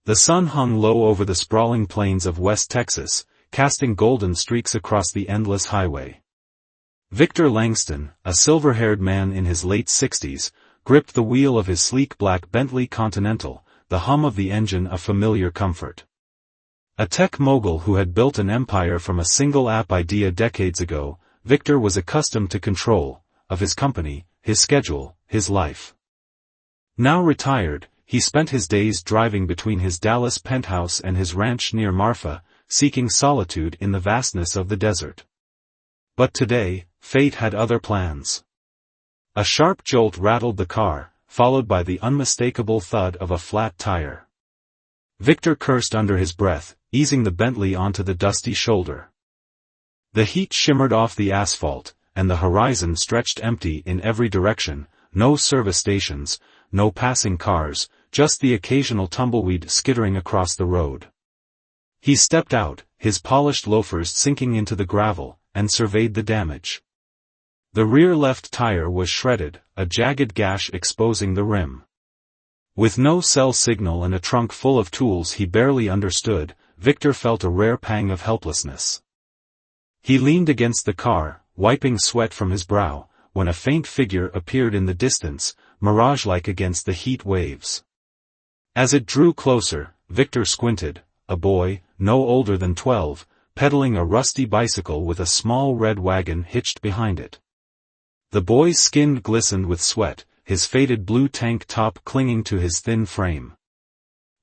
The sun hung low over the sprawling plains of West Texas, casting golden streaks across the endless highway. Victor Langston, a silver-haired man in his late 60s, gripped the wheel of his sleek black Bentley Continental, the hum of the engine a familiar comfort. A tech mogul who had built an empire from a single app idea decades ago, Victor was accustomed to control of his company, his schedule, his life. Now retired, he spent his days driving between his Dallas penthouse and his ranch near Marfa, seeking solitude in the vastness of the desert. But today, fate had other plans. A sharp jolt rattled the car, followed by the unmistakable thud of a flat tire. Victor cursed under his breath, easing the Bentley onto the dusty shoulder. The heat shimmered off the asphalt, and the horizon stretched empty in every direction, no service stations, no passing cars, just the occasional tumbleweed skittering across the road. He stepped out, his polished loafers sinking into the gravel, and surveyed the damage. The rear left tire was shredded, a jagged gash exposing the rim. With no cell signal and a trunk full of tools he barely understood, Victor felt a rare pang of helplessness. He leaned against the car, wiping sweat from his brow, when a faint figure appeared in the distance, mirage-like against the heat waves. As it drew closer, Victor squinted, a boy, no older than 12, pedaling a rusty bicycle with a small red wagon hitched behind it. The boy's skin glistened with sweat, his faded blue tank top clinging to his thin frame.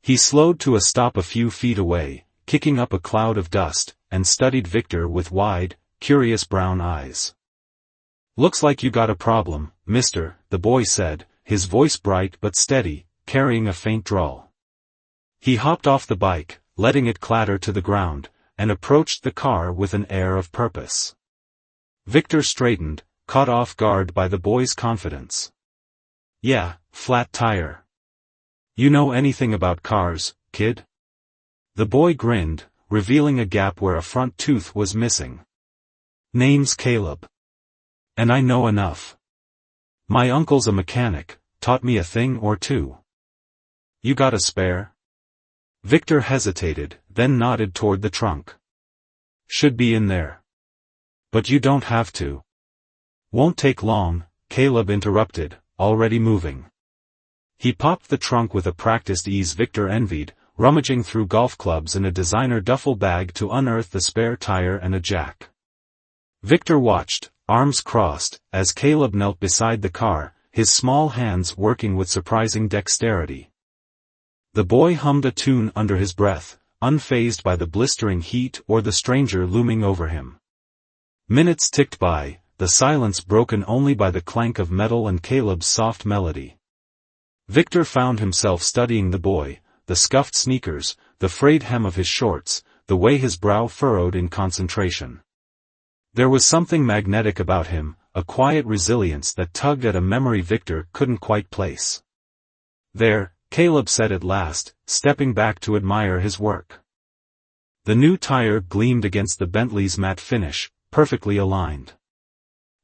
He slowed to a stop a few feet away, kicking up a cloud of dust, and studied Victor with wide, curious brown eyes. "Looks like you got a problem, mister," the boy said, his voice bright but steady, carrying a faint drawl. He hopped off the bike, letting it clatter to the ground, and approached the car with an air of purpose. Victor straightened, caught off guard by the boy's confidence. "Yeah, flat tire. You know anything about cars, kid?" The boy grinned, revealing a gap where a front tooth was missing. "Name's Caleb. And I know enough. My uncle's a mechanic, taught me a thing or two. You got a spare?" Victor hesitated, then nodded toward the trunk. "Should be in there. But you don't have to." "Won't take long," Caleb interrupted, already moving. He popped the trunk with a practiced ease Victor envied, rummaging through golf clubs and a designer duffel bag to unearth the spare tire and a jack. Victor watched, arms crossed, as Caleb knelt beside the car, his small hands working with surprising dexterity. The boy hummed a tune under his breath, unfazed by the blistering heat or the stranger looming over him. Minutes ticked by, the silence broken only by the clank of metal and Caleb's soft melody. Victor found himself studying the boy, the scuffed sneakers, the frayed hem of his shorts, the way his brow furrowed in concentration. There was something magnetic about him, a quiet resilience that tugged at a memory Victor couldn't quite place. "There," Caleb said at last, stepping back to admire his work. The new tire gleamed against the Bentley's matte finish, perfectly aligned.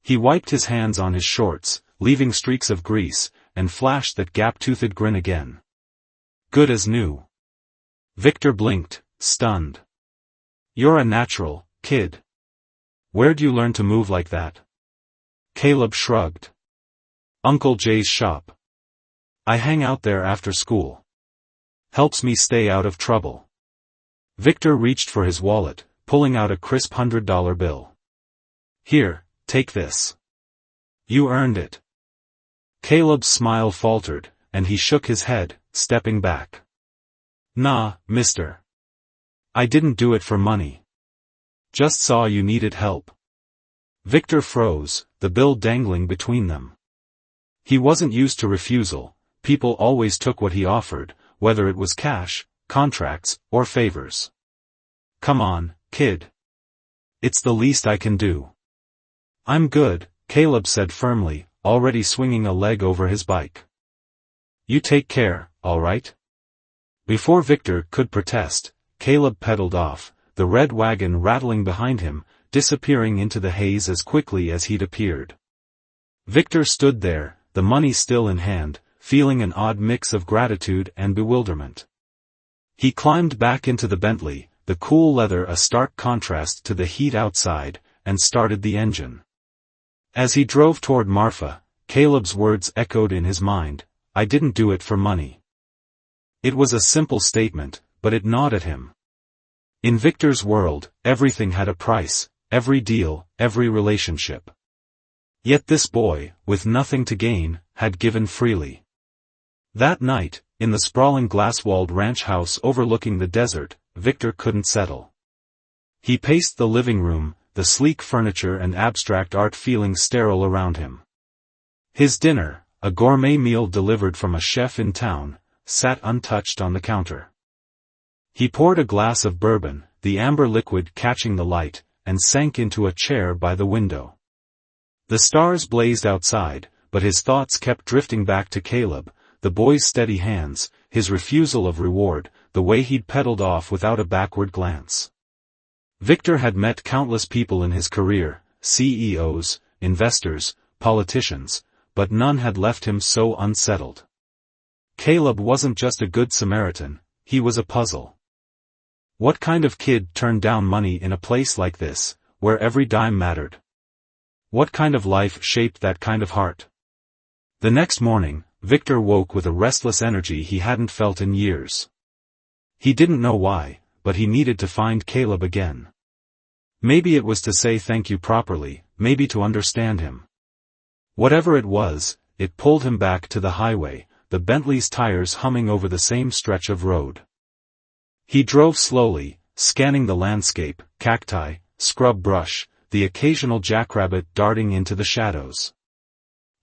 He wiped his hands on his shorts, leaving streaks of grease, and flashed that gap-toothed grin again. "Good as new." Victor blinked, stunned. "You're a natural, kid. Where'd you learn to move like that?" Caleb shrugged. "Uncle Jay's shop. I hang out there after school. Helps me stay out of trouble." Victor reached for his wallet, pulling out a crisp $100 bill. "Here, take this. You earned it." Caleb's smile faltered, and he shook his head, stepping back. "Nah, mister. I didn't do it for money. Just saw you needed help." Victor froze, the bill dangling between them. He wasn't used to refusal, people always took what he offered, whether it was cash, contracts, or favors. "Come on, kid. It's the least I can do." "I'm good," Caleb said firmly, already swinging a leg over his bike. "You take care, all right?" Before Victor could protest, Caleb pedaled off, the red wagon rattling behind him, disappearing into the haze as quickly as he'd appeared. Victor stood there, the money still in hand, feeling an odd mix of gratitude and bewilderment. He climbed back into the Bentley, the cool leather a stark contrast to the heat outside, and started the engine. As he drove toward Marfa, Caleb's words echoed in his mind, "I didn't do it for money." It was a simple statement, but it gnawed at him. In Victor's world, everything had a price, every deal, every relationship. Yet this boy, with nothing to gain, had given freely. That night, in the sprawling glass-walled ranch house overlooking the desert, Victor couldn't settle. He paced the living room, the sleek furniture and abstract art feeling sterile around him. His dinner, a gourmet meal delivered from a chef in town, sat untouched on the counter. He poured a glass of bourbon, the amber liquid catching the light, and sank into a chair by the window. The stars blazed outside, but his thoughts kept drifting back to Caleb, the boy's steady hands, his refusal of reward, the way he'd pedaled off without a backward glance. Victor had met countless people in his career, CEOs, investors, politicians, but none had left him so unsettled. Caleb wasn't just a good Samaritan, he was a puzzle. What kind of kid turned down money in a place like this, where every dime mattered? What kind of life shaped that kind of heart? The next morning, Victor woke with a restless energy he hadn't felt in years. He didn't know why, but he needed to find Caleb again. Maybe it was to say thank you properly, maybe to understand him. Whatever it was, it pulled him back to the highway, the Bentley's tires humming over the same stretch of road. He drove slowly, scanning the landscape, cacti, scrub brush, the occasional jackrabbit darting into the shadows.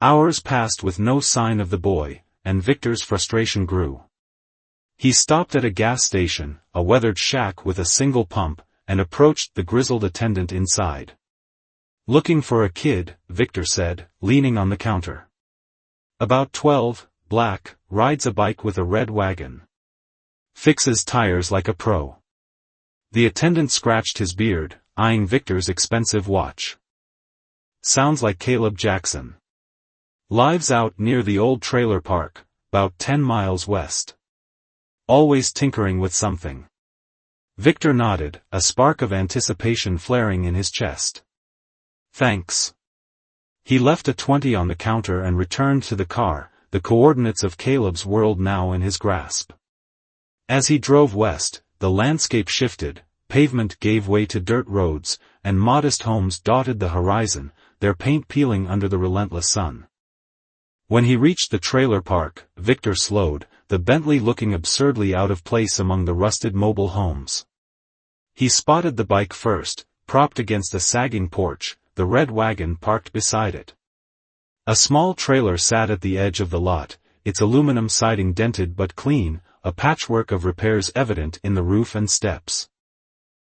Hours passed with no sign of the boy, and Victor's frustration grew. He stopped at a gas station, a weathered shack with a single pump, and approached the grizzled attendant inside. "Looking for a kid," Victor said, leaning on the counter. "About 12, black, rides a bike with a red wagon. Fixes tires like a pro." The attendant scratched his beard, eyeing Victor's expensive watch. "Sounds like Caleb Jackson. Lives out near the old trailer park, about 10 miles west. Always tinkering with something." Victor nodded, a spark of anticipation flaring in his chest. "Thanks." He left a 20 on the counter and returned to the car, the coordinates of Caleb's world now in his grasp. As he drove west, the landscape shifted, pavement gave way to dirt roads, and modest homes dotted the horizon, their paint peeling under the relentless sun. When he reached the trailer park, Victor slowed, the Bentley looking absurdly out of place among the rusted mobile homes. He spotted the bike first, propped against a sagging porch, the red wagon parked beside it. A small trailer sat at the edge of the lot, its aluminum siding dented but clean, a patchwork of repairs evident in the roof and steps.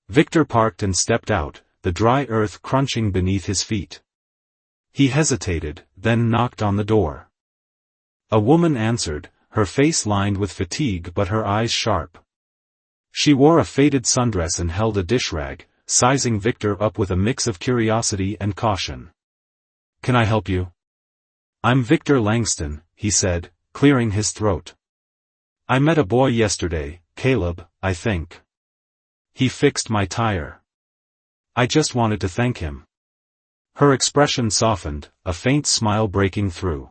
Victor parked and stepped out, the dry earth crunching beneath his feet. He hesitated, then knocked on the door. A woman answered, her face lined with fatigue but her eyes sharp. She wore a faded sundress and held a dish rag, sizing Victor up with a mix of curiosity and caution. "Can I help you?" "I'm Victor Langston," he said, clearing his throat. "I met a boy yesterday, Caleb, I think. He fixed my tire. I just wanted to thank him." Her expression softened, a faint smile breaking through.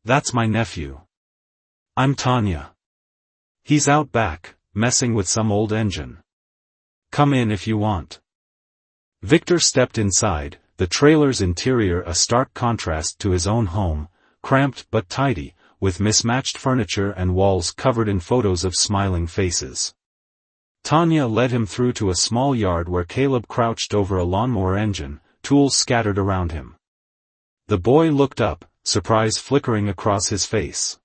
"That's my nephew. I'm Tanya. He's out back, messing with some old engine. Come in if you want." Victor stepped inside, the trailer's interior a stark contrast to his own home, cramped but tidy, with mismatched furniture and walls covered in photos of smiling faces. Tanya led him through to a small yard where Caleb crouched over a lawnmower engine, tools scattered around him. The boy looked up, surprise flickering across his face.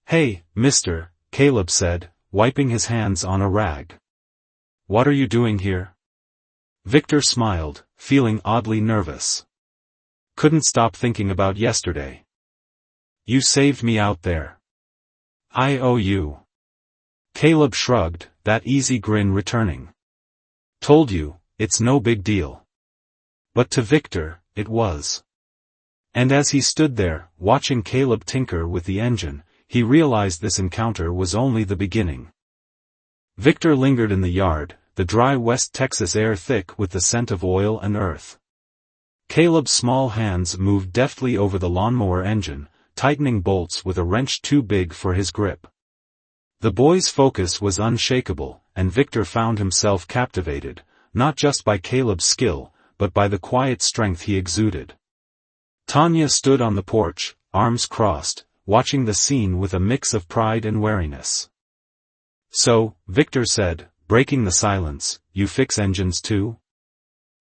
"Hey, mister," Caleb said, wiping his hands on a rag. "What are you doing here?" Victor smiled, feeling oddly nervous. "Couldn't stop thinking about yesterday. You saved me out there. I owe you." Caleb shrugged, that easy grin returning. "Told you, it's no big deal." But to Victor, it was. And as he stood there, watching Caleb tinker with the engine, he realized this encounter was only the beginning. Victor lingered in the yard, the dry West Texas air thick with the scent of oil and earth. Caleb's small hands moved deftly over the lawnmower engine, tightening bolts with a wrench too big for his grip. The boy's focus was unshakable, and Victor found himself captivated, not just by Caleb's skill, but by the quiet strength he exuded. Tanya stood on the porch, arms crossed, watching the scene with a mix of pride and wariness. "So," Victor said, breaking the silence, "you fix engines too?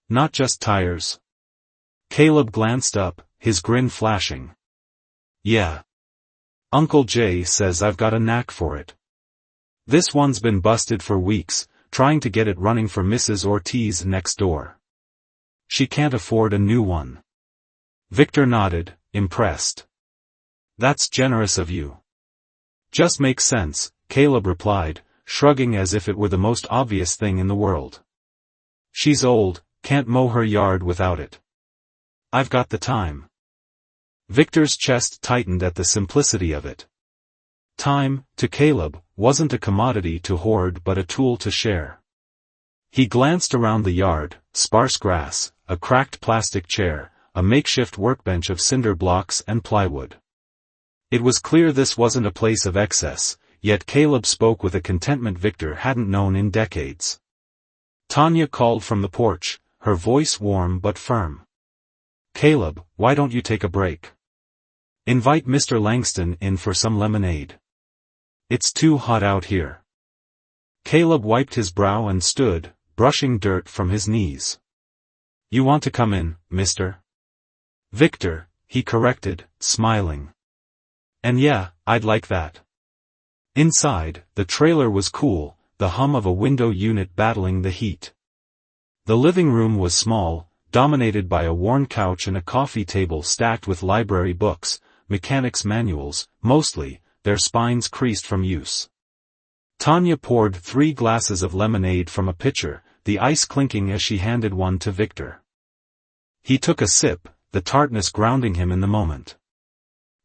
Not just tires?" Caleb glanced up, his grin flashing. "Yeah. Uncle Jay says I've got a knack for it. This one's been busted for weeks, trying to get it running for Mrs. Ortiz next door. She can't afford a new one." Victor nodded, impressed. "That's generous of you." "Just makes sense," Caleb replied, shrugging as if it were the most obvious thing in the world. "She's old, can't mow her yard without it. I've got the time." Victor's chest tightened at the simplicity of it. Time, to Caleb, wasn't a commodity to hoard but a tool to share. He glanced around the yard, sparse grass, a cracked plastic chair, a makeshift workbench of cinder blocks and plywood. It was clear this wasn't a place of excess, yet Caleb spoke with a contentment Victor hadn't known in decades. Tanya called from the porch, her voice warm but firm. "Caleb, why don't you take a break? Invite Mr. Langston in for some lemonade. It's too hot out here." Caleb wiped his brow and stood, brushing dirt from his knees. "You want to come in, mister?" "Victor," he corrected, smiling. "And yeah, I'd like that." Inside, the trailer was cool, the hum of a window unit battling the heat. The living room was small, dominated by a worn couch and a coffee table stacked with library books, mechanics' manuals, mostly, their spines creased from use. Tanya poured 3 glasses of lemonade from a pitcher, the ice clinking as she handed one to Victor. He took a sip, the tartness grounding him in the moment.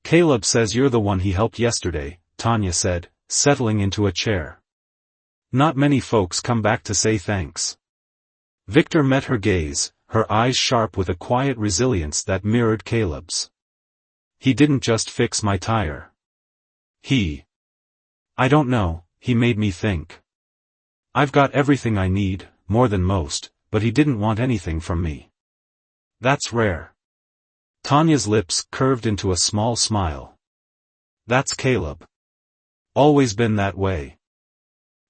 "Caleb says you're the one he helped yesterday," Tanya said, settling into a chair. "Not many folks come back to say thanks." Victor met her gaze, her eyes sharp with a quiet resilience that mirrored Caleb's. "He didn't just fix my tire. I don't know, he made me think. I've got everything I need, more than most, but he didn't want anything from me. That's rare." Tanya's lips curved into a small smile. "That's Caleb. Always been that way.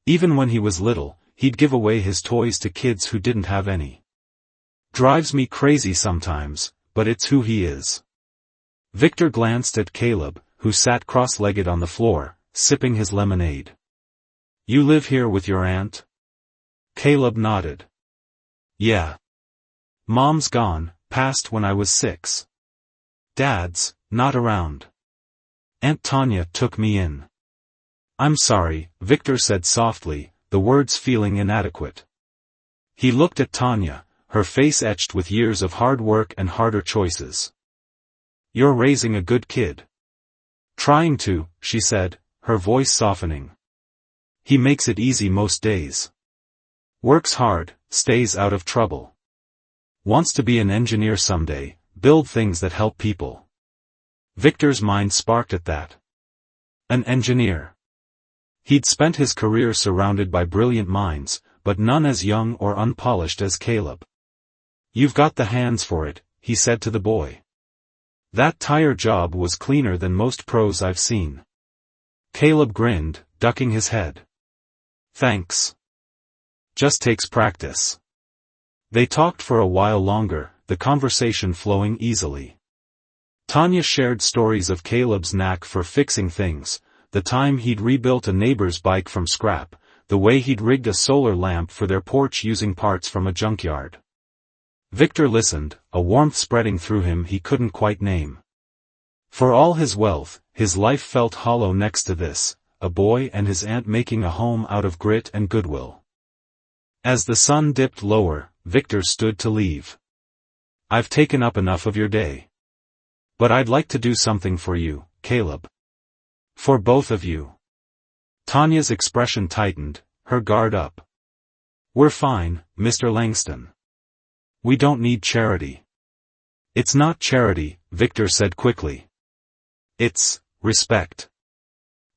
Even when he was little, he'd give away his toys to kids who didn't have any. Drives me crazy sometimes, but it's who he is." Victor glanced at Caleb, who sat cross-legged on the floor, sipping his lemonade. "You live here with your aunt?" Caleb nodded. "Yeah. Mom's gone, passed when I was 6. Dad's not around. Aunt Tanya took me in." "I'm sorry," Victor said softly, the words feeling inadequate. He looked at Tanya, her face etched with years of hard work and harder choices. "You're raising a good kid." "Trying to," she said, her voice softening. "He makes it easy most days. Works hard, stays out of trouble. Wants to be an engineer someday, build things that help people." Victor's mind sparked at that. An engineer. He'd spent his career surrounded by brilliant minds, but none as young or unpolished as Caleb. "You've got the hands for it," he said to the boy. "That tire job was cleaner than most pros I've seen." Caleb grinned, ducking his head. "Thanks. Just takes practice." They talked for a while longer, the conversation flowing easily. Tanya shared stories of Caleb's knack for fixing things, the time he'd rebuilt a neighbor's bike from scrap, the way he'd rigged a solar lamp for their porch using parts from a junkyard. Victor listened, a warmth spreading through him he couldn't quite name. For all his wealth, his life felt hollow next to this, a boy and his aunt making a home out of grit and goodwill. As the sun dipped lower, Victor stood to leave. "I've taken up enough of your day. But I'd like to do something for you, Caleb. For both of you." Tanya's expression tightened, her guard up. "We're fine, Mr. Langston. We don't need charity." "It's not charity," Victor said quickly. "It's respect.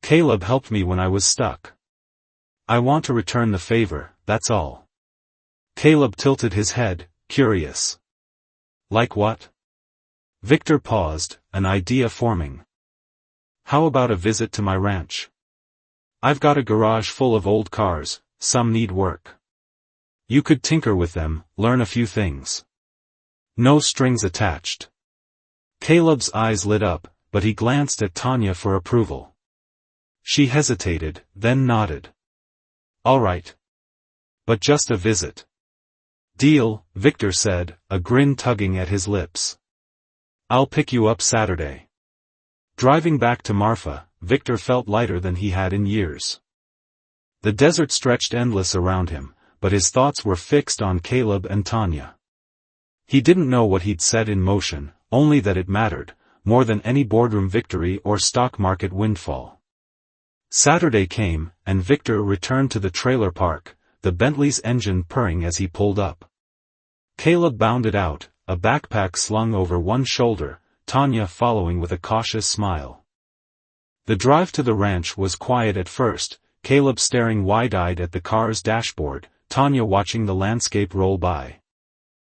Caleb helped me when I was stuck. I want to return the favor, that's all." Caleb tilted his head, curious. "Like what?" Victor paused, an idea forming. "How about a visit to my ranch? I've got a garage full of old cars, some need work. You could tinker with them, learn a few things. No strings attached." Caleb's eyes lit up, but he glanced at Tanya for approval. She hesitated, then nodded. "All right. But just a visit." "Deal," Victor said, a grin tugging at his lips. "I'll pick you up Saturday." Driving back to Marfa, Victor felt lighter than he had in years. The desert stretched endless around him, but his thoughts were fixed on Caleb and Tanya. He didn't know what he'd set in motion, only that it mattered, more than any boardroom victory or stock market windfall. Saturday came, and Victor returned to the trailer park, the Bentley's engine purring as he pulled up. Caleb bounded out, a backpack slung over one shoulder, Tanya following with a cautious smile. The drive to the ranch was quiet at first, Caleb staring wide-eyed at the car's dashboard, Tanya watching the landscape roll by.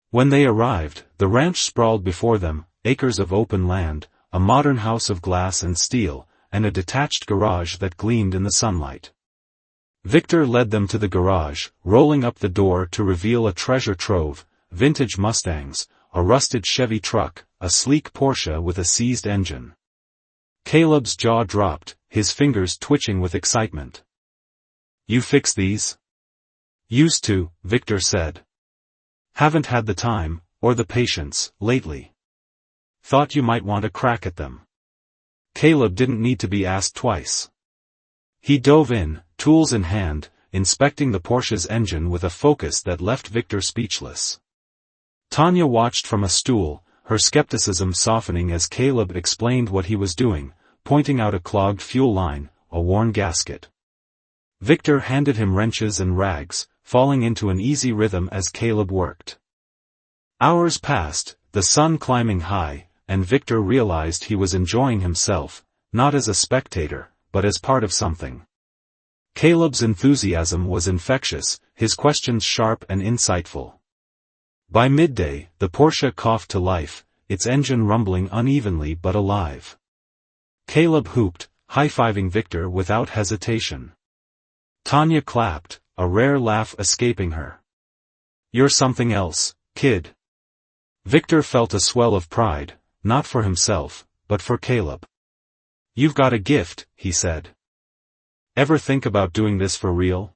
When they arrived, the ranch sprawled before them, acres of open land, a modern house of glass and steel, and a detached garage that gleamed in the sunlight. Victor led them to the garage, rolling up the door to reveal a treasure trove, vintage Mustangs, a rusted Chevy truck, a sleek Porsche with a seized engine. Caleb's jaw dropped, his fingers twitching with excitement. "You fix these?" "Used to," Victor said. "Haven't had the time, or the patience, lately. Thought you might want a crack at them." Caleb didn't need to be asked twice. He dove in, tools in hand, inspecting the Porsche's engine with a focus that left Victor speechless. Tanya watched from a stool, her skepticism softening as Caleb explained what he was doing, pointing out a clogged fuel line, a worn gasket. Victor handed him wrenches and rags, falling into an easy rhythm as Caleb worked. Hours passed, the sun climbing high, and Victor realized he was enjoying himself, not as a spectator, but as part of something. Caleb's enthusiasm was infectious, his questions sharp and insightful. By midday, the Porsche coughed to life, its engine rumbling unevenly but alive. Caleb whooped, high-fiving Victor without hesitation. Tanya clapped, a rare laugh escaping her. "You're something else, kid." Victor felt a swell of pride, not for himself, but for Caleb. "You've got a gift," he said. "Ever think about doing this for real?"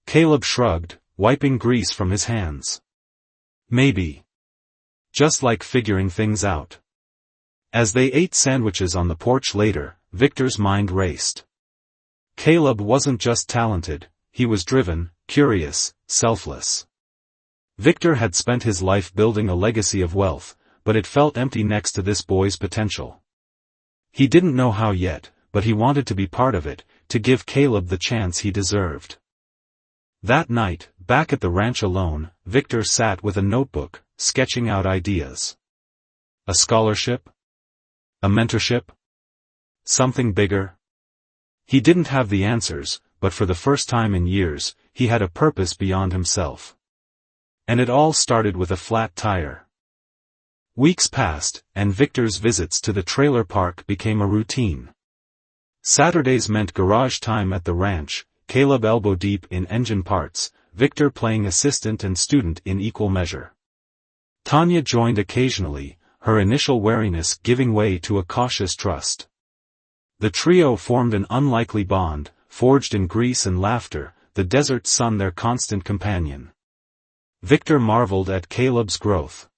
Caleb shrugged, wiping grease from his hands. "Maybe. Just like figuring things out." As they ate sandwiches on the porch later, Victor's mind raced. Caleb wasn't just talented, he was driven, curious, selfless. Victor had spent his life building a legacy of wealth, but it felt empty next to this boy's potential. He didn't know how yet, but he wanted to be part of it, to give Caleb the chance he deserved. That night, back at the ranch alone, Victor sat with a notebook, sketching out ideas. A scholarship? A mentorship? Something bigger? He didn't have the answers, but for the first time in years, he had a purpose beyond himself. And it all started with a flat tire. Weeks passed, and Victor's visits to the trailer park became a routine. Saturdays meant garage time at the ranch, Caleb elbow-deep in engine parts, Victor playing assistant and student in equal measure. Tanya joined occasionally, her initial wariness giving way to a cautious trust. The trio formed an unlikely bond, forged in grease and laughter, the desert sun their constant companion. Victor marveled at Caleb's growth.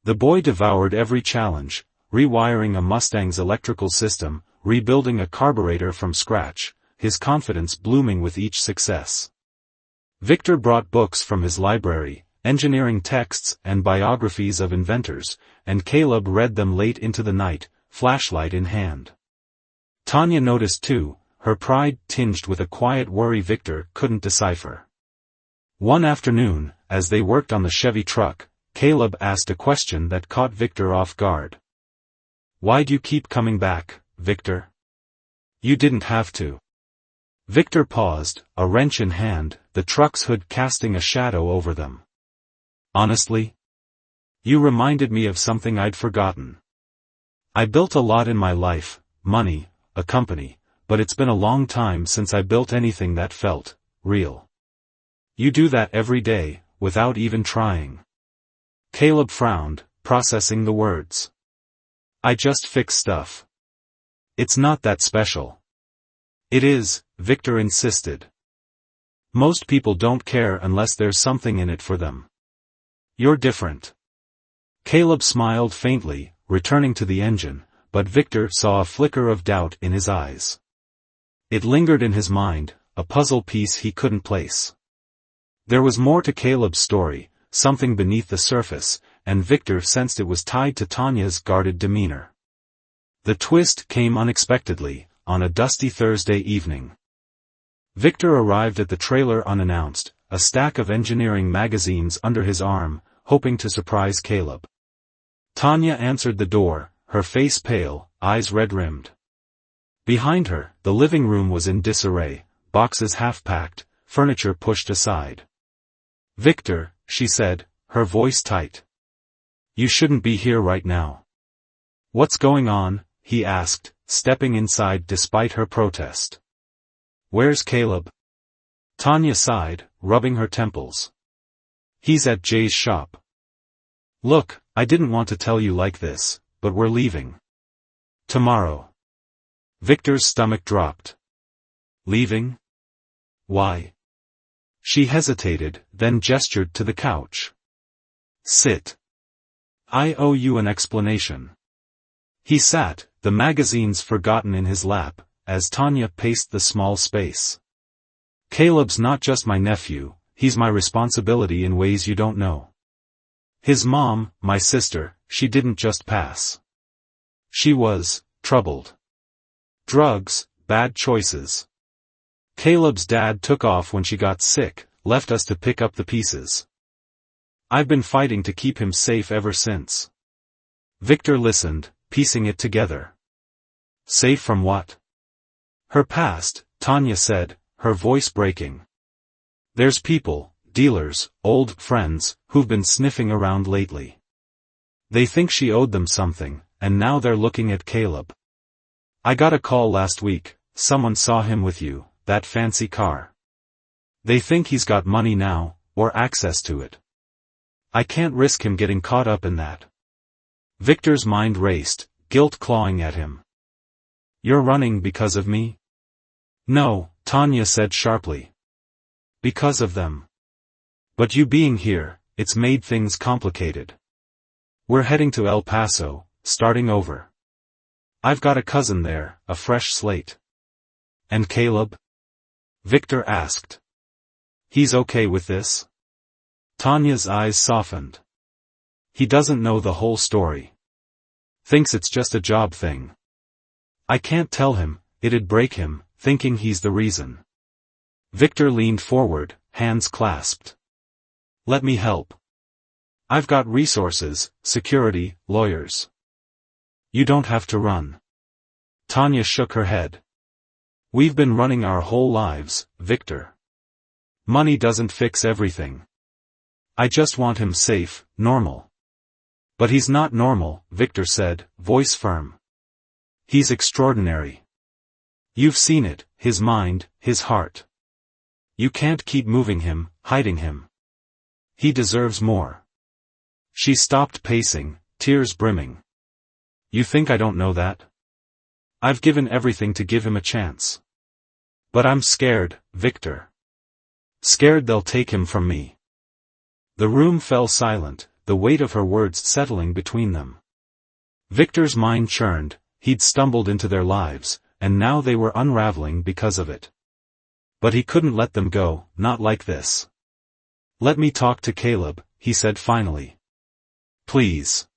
The boy devoured every challenge, rewiring a Mustang's electrical system, rebuilding a carburetor from scratch, his confidence blooming with each success. Victor brought books from his library, engineering texts and biographies of inventors, and Caleb read them late into the night, flashlight in hand. Tanya noticed too, her pride tinged with a quiet worry Victor couldn't decipher. One afternoon, as they worked on the Chevy truck, Caleb asked a question that caught Victor off guard. "Why'd you keep coming back, Victor? You didn't have to." Victor paused, a wrench in hand, the truck's hood casting a shadow over them. "Honestly? You reminded me of something I'd forgotten. I built a lot in my life, money, a company, but it's been a long time since I built anything that felt real. You do that every day, without even trying." Caleb frowned, processing the words. "I just fix stuff. It's not that special." "It is," Victor insisted. "Most people don't care unless there's something in it for them. You're different." Caleb smiled faintly, returning to the engine, but Victor saw a flicker of doubt in his eyes. It lingered in his mind, a puzzle piece he couldn't place. There was more to Caleb's story, something beneath the surface, and Victor sensed it was tied to Tanya's guarded demeanor. The twist came unexpectedly, on a dusty Thursday evening. Victor arrived at the trailer unannounced, a stack of engineering magazines under his arm, hoping to surprise Caleb. Tanya answered the door, her face pale, eyes red-rimmed. Behind her, the living room was in disarray, boxes half-packed, furniture pushed aside. "Victor," she said, her voice tight. "You shouldn't be here right now." "What's going on?" he asked, stepping inside despite her protest. "Where's Caleb?" Tanya sighed, rubbing her temples. "He's at Jay's shop." "Look, I didn't want to tell you like this, but we're leaving. Tomorrow." Victor's stomach dropped. "Leaving? Why?" She hesitated, then gestured to the couch. "Sit. I owe you an explanation." He sat, the magazines forgotten in his lap, as Tanya paced the small space. "Caleb's not just my nephew, he's my responsibility in ways you don't know. His mom, my sister, she didn't just pass. She was troubled. Drugs, bad choices. Caleb's dad took off when she got sick, left us to pick up the pieces. I've been fighting to keep him safe ever since." Victor listened, piecing it together. "Safe from what?" "Her past," Tanya said, her voice breaking. "There's people, dealers, old friends, who've been sniffing around lately. They think she owed them something, and now they're looking at Caleb. I got a call last week, someone saw him with you, that fancy car. They think he's got money now, or access to it. I can't risk him getting caught up in that." Victor's mind raced, guilt clawing at him. "You're running because of me?" "No," Tanya said sharply. "Because of them. But you being here, it's made things complicated. We're heading to El Paso, starting over. I've got a cousin there, a fresh slate." "And Caleb?" Victor asked. "He's okay with this?" Tanya's eyes softened. "He doesn't know the whole story. Thinks it's just a job thing. I can't tell him, it'd break him, thinking he's the reason." Victor leaned forward, hands clasped. "Let me help. I've got resources, security, lawyers. You don't have to run." Tanya shook her head. "We've been running our whole lives, Victor. Money doesn't fix everything. I just want him safe, normal." "But he's not normal," Victor said, voice firm. "He's extraordinary. You've seen it, his mind, his heart. You can't keep moving him, hiding him. He deserves more." She stopped pacing, tears brimming. "You think I don't know that? I've given everything to give him a chance. But I'm scared, Victor. Scared they'll take him from me." The room fell silent, the weight of her words settling between them. Victor's mind churned, he'd stumbled into their lives, and now they were unraveling because of it. But he couldn't let them go, not like this. "Let me talk to Caleb," he said finally. "Please."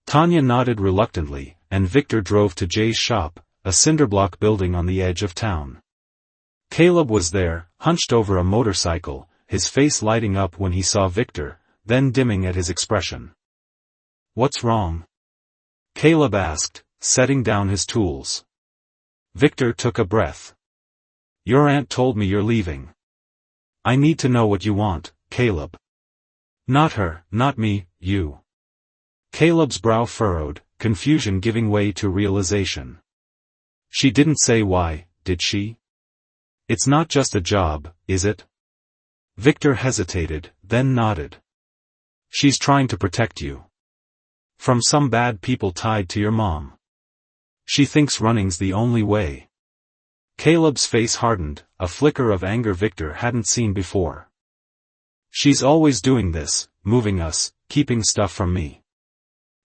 Tanya nodded reluctantly, and Victor drove to Jay's shop, a cinderblock building on the edge of town. Caleb was there, hunched over a motorcycle, his face lighting up when he saw Victor, then dimming at his expression. "What's wrong?" Caleb asked, setting down his tools. Victor took a breath. "Your aunt told me you're leaving. I need to know what you want, Caleb." "Not her, not me, you." Caleb's brow furrowed, confusion giving way to realization. "She didn't say why, did she? It's not just a job, is it?" Victor hesitated, then nodded. "She's trying to protect you. From some bad people tied to your mom. She thinks running's the only way." Caleb's face hardened, a flicker of anger Victor hadn't seen before. "She's always doing this, moving us, keeping stuff from me.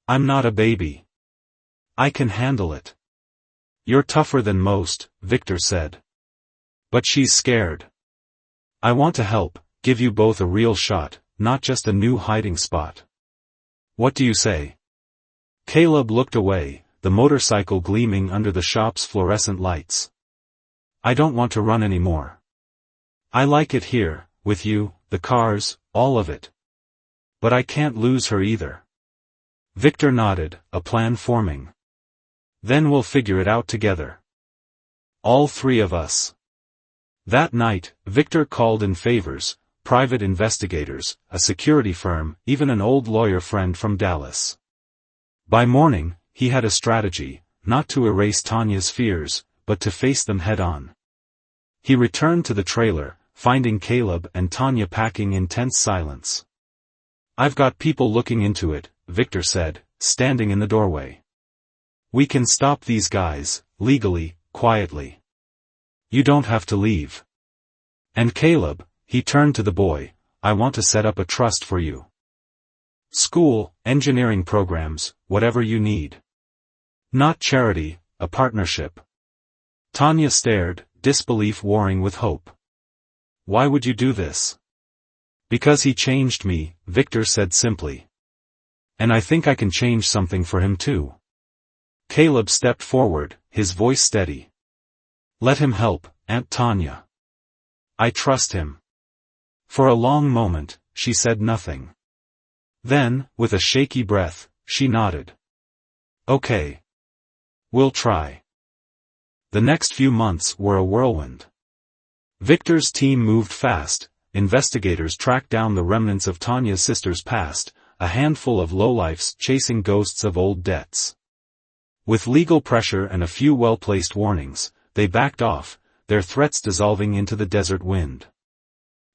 I'm not a baby. I can handle it." "You're tougher than most," Victor said. "But she's scared. I want to help, give you both a real shot, not just a new hiding spot. What do you say?" Caleb looked away, the motorcycle gleaming under the shop's fluorescent lights. "I don't want to run anymore. I like it here, with you, the cars, all of it. But I can't lose her either." Victor nodded, a plan forming. "Then we'll figure it out together. All three of us." That night, Victor called in favors, private investigators, a security firm, even an old lawyer friend from Dallas. By morning, he had a strategy, not to erase Tanya's fears, but to face them head-on. He returned to the trailer, finding Caleb and Tanya packing in tense silence. "I've got people looking into it," Victor said, standing in the doorway. "We can stop these guys, legally, quietly. You don't have to leave. And Caleb," he turned to the boy, "I want to set up a trust for you. School, engineering programs, whatever you need. Not charity, a partnership." Tanya stared, disbelief warring with hope. "Why would you do this?" "Because he changed me," Victor said simply. "And I think I can change something for him too." Caleb stepped forward, his voice steady. "Let him help, Aunt Tanya. I trust him." For a long moment, she said nothing. Then, with a shaky breath, she nodded. "Okay. We'll try." The next few months were a whirlwind. Victor's team moved fast, investigators tracked down the remnants of Tanya's sister's past, a handful of lowlifes chasing ghosts of old debts. With legal pressure and a few well-placed warnings, they backed off, their threats dissolving into the desert wind.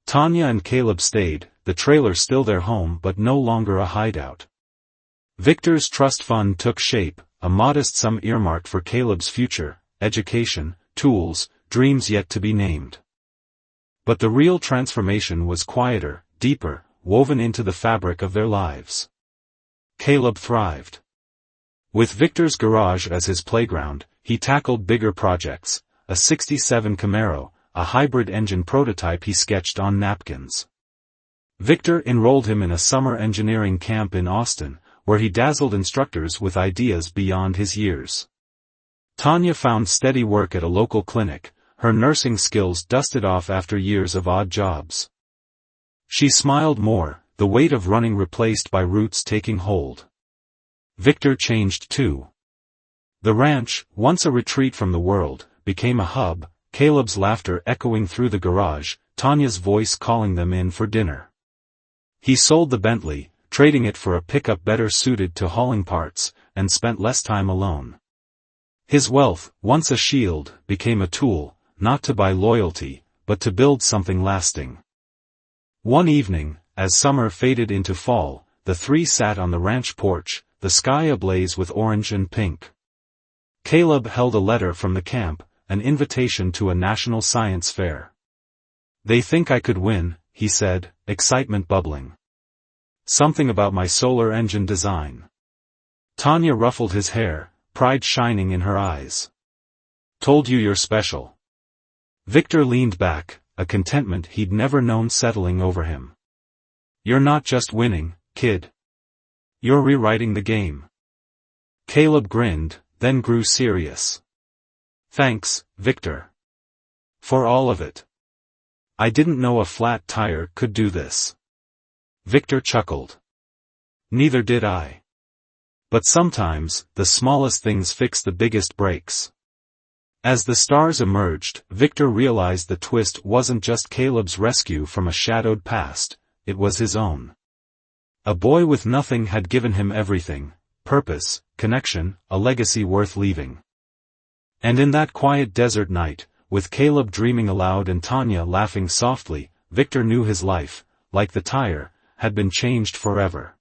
Tanya and Caleb stayed, the trailer still their home but no longer a hideout. Victor's trust fund took shape, a modest sum earmarked for Caleb's future, education, tools, dreams yet to be named. But the real transformation was quieter, deeper, woven into the fabric of their lives. Caleb thrived. With Victor's garage as his playground, he tackled bigger projects, a '67 Camaro, a hybrid engine prototype he sketched on napkins. Victor enrolled him in a summer engineering camp in Austin, where he dazzled instructors with ideas beyond his years. Tanya found steady work at a local clinic, her nursing skills dusted off after years of odd jobs. She smiled more, the weight of running replaced by roots taking hold. Victor changed too. The ranch, once a retreat from the world, became a hub, Caleb's laughter echoing through the garage, Tanya's voice calling them in for dinner. He sold the Bentley, trading it for a pickup better suited to hauling parts, and spent less time alone. His wealth, once a shield, became a tool, not to buy loyalty, but to build something lasting. One evening, as summer faded into fall, the three sat on the ranch porch, the sky ablaze with orange and pink. Caleb held a letter from the camp, an invitation to a national science fair. "They think I could win," he said, excitement bubbling. "Something about my solar engine design." Tanya ruffled his hair, pride shining in her eyes. "Told you you're special." Victor leaned back, a contentment he'd never known settling over him. "You're not just winning, kid. You're rewriting the game." Caleb grinned, then grew serious. Thanks, Victor. For all of it. I didn't know a flat tire could do this. Victor chuckled. Neither did I. But sometimes, the smallest things fix the biggest breaks. As the stars emerged, Victor realized the twist wasn't just Caleb's rescue from a shadowed past, it was his own. A boy with nothing had given him everything: purpose, connection, a legacy worth leaving. And in that quiet desert night, with Caleb dreaming aloud and Tanya laughing softly, Victor knew his life, like the tire, had been changed forever.